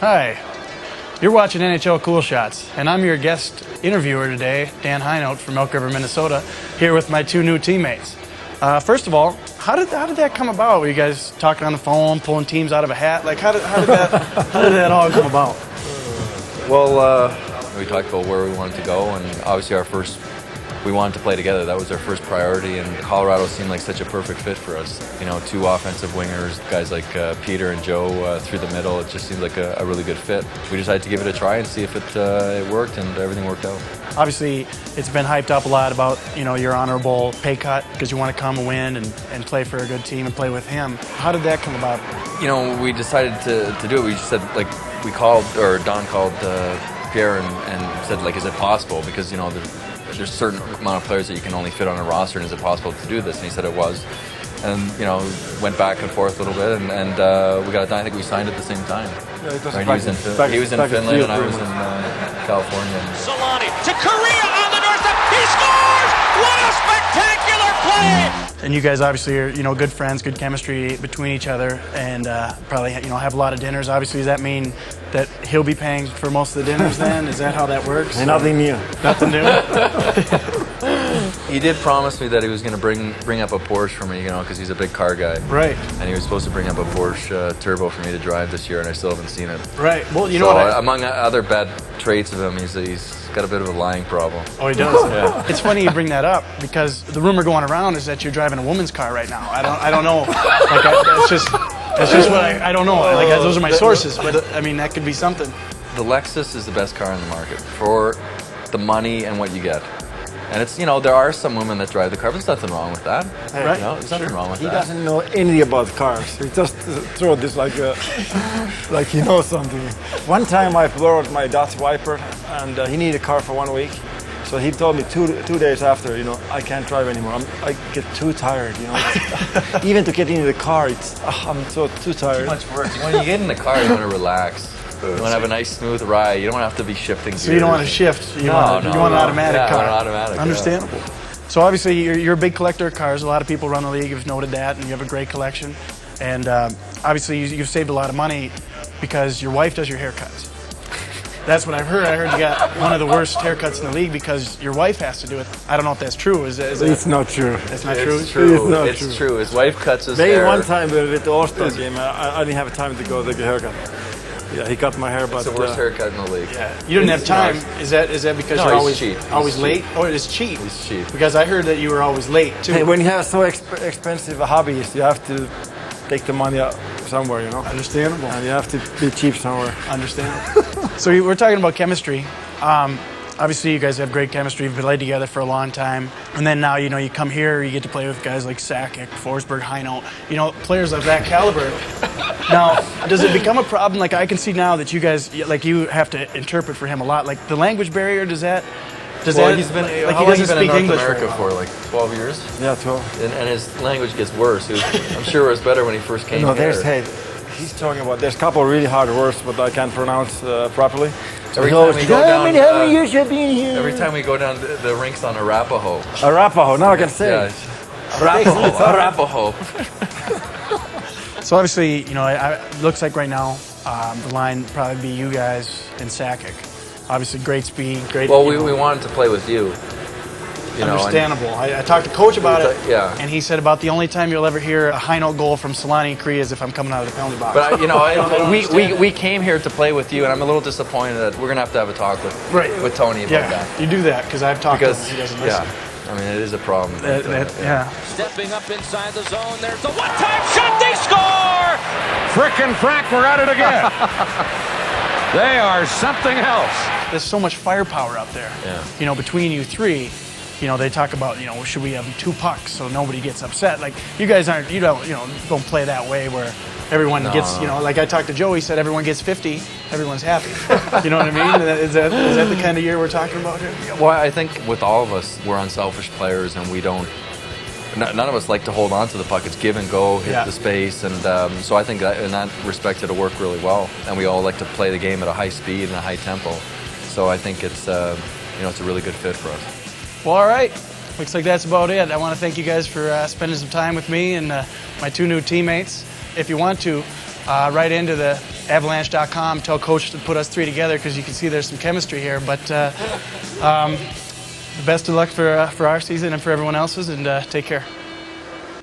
Hi, you're watching NHL Cool Shots, and I'm your guest interviewer today, Dan Hinote from Elk River, Minnesota, here with my two new teammates. First of all, how did that come about? Were you guys talking on the phone, pulling teams out of a hat? Like, how did that all come about? Well, we talked about where we wanted to go, and obviously we wanted to play together. That was our first priority, and Colorado seemed like such a perfect fit for us. You know, two offensive wingers, guys like Peter and Joe through the middle. It just seemed like a really good fit. We decided to give it a try and see if it worked, and everything worked out. Obviously, it's been hyped up a lot about, you know, your honorable pay cut because you want to come and win and play for a good team and play with him. How did that come about? You know, we decided to do it. We just said, like, Don called Pierre and said, like, is it possible? Because, you know, there's a certain amount of players that you can only fit on a roster, and is it possible to do this? And he said it was. And, you know, went back and forth a little bit, and we got it done. I think we signed at the same time. Yeah, it was right? He was in Finland, and I was in California. Selanne to Kariya on the doorstep. He scores! What a spectacular play! And you guys obviously are, you know, good friends, good chemistry between each other, and probably, you know, have a lot of dinners. Obviously, does that mean that he'll be paying for most of the dinners then? Is that how that works? And nothing new. Nothing new? He did promise me that he was going to bring up a Porsche for me, you know, because he's a big car guy. Right. And he was supposed to bring up a Porsche Turbo for me to drive this year, and I still haven't seen it. Right. Well, you know what? Among other bad traits of him, he's got a bit of a lying problem. Oh, he does? Yeah. It's funny you bring that up because the rumor going around is that you're driving a woman's car right now. I don't know. Like, that's just what I don't know. Like, those are my sources, but I mean, that could be something. The Lexus is the best car in the market for the money and what you get. And it's, you know, there are some women that drive the car, but there's nothing wrong with that. Right. You know, there's nothing wrong with He that. doesn't know anything about cars. He just throw this like he knows something. One time I borrowed my Dodge Viper, and he needed a car for 1 week. So he told me two days after, you know, I can't drive anymore. I get too tired, you know. Even to get into the car, I'm too tired. Too much work. When you get in the car, you want to relax. You want to have a nice, smooth ride. You don't have to be shifting gears. So you don't want to shift. You want an automatic car. An automatic. Understandable. Yeah. So obviously you're a big collector of cars. A lot of people run the league have noted that, and you have a great collection. And obviously you've saved a lot of money because your wife does your haircuts. That's what I've heard. I heard you got one of the worst haircuts in the league because your wife has to do it. I don't know if that's true. It's not true. It's not true? It's true. It's true. His wife cuts his Maybe hair. one time with the All-Star game, I didn't have time to go take a haircut. Yeah, he cut my hair, but It's the worst haircut in the league. Yeah. You didn't have time. Is that because No, you're he's always cheap. always He's late? cheap. Oh, it is cheap. He's cheap. Because I heard that you were always late too. Hey, when you have so expensive hobbies, you have to take the money out somewhere, you know. Understandable. And you have to be cheap somewhere. Understandable. So we're talking about chemistry. Obviously, you guys have great chemistry. You've played together for a long time. And then now, you know, you come here, you get to play with guys like Sakic, Forsberg, Hinote, you know, players of that caliber. Now, does it become a problem? Like, I can see now that you guys, like, you have to interpret for him a lot. Like, the language barrier, He's been, like, how he long has he doesn't been in speak North English America for? Like 12 years? Yeah, 12. And his language gets worse. I'm sure it was better when he first came here. He's talking about, there's a couple of really hard words, but I can't pronounce properly. Every time we go down, how many years have been here? every time we go down the rinks on Arapaho. Arapaho, now I can say it. Arapaho. So obviously, you know, it looks like right now the line probably be you guys and Sakic. Obviously, great speed, great. Well, we wanted to play with you. You know, understandable. I talked to Coach about it, yeah. and he said about the only time you'll ever hear a high-note goal from Selanne, Kariya is if I'm coming out of the penalty box. But you know, we came here to play with you, and I'm a little disappointed that we're gonna have a talk with Tony about that. You do that because I've talked to him. He doesn't listen. Yeah, I mean it is a problem. Yeah. Stepping up inside the zone. There's the one-time shot. They score! Frickin' Frank, we're at it again. They are something else. There's so much firepower out there. Yeah. You know, between you three. You know, they talk about, you know, should we have 2 pucks so nobody gets upset? Like, you guys don't play that way where everyone gets, you know, like I talked to Joe, he said everyone gets 50, everyone's happy. You know what I mean? Is that the kind of year we're talking about here? Well, I think with all of us, we're unselfish players, and we don't. None of us like to hold on to the puck. It's give and go, hit the space, and so I think that in that respect it'll work really well. And we all like to play the game at a high speed and a high tempo. So I think it's it's a really good fit for us. Well, all right. Looks like that's about it. I want to thank you guys for spending some time with me and my 2 new teammates. If you want to, right into the Avalanche.com. Tell Coach to put us three together because you can see there's some chemistry here. But the best of luck for our season and for everyone else's, and take care.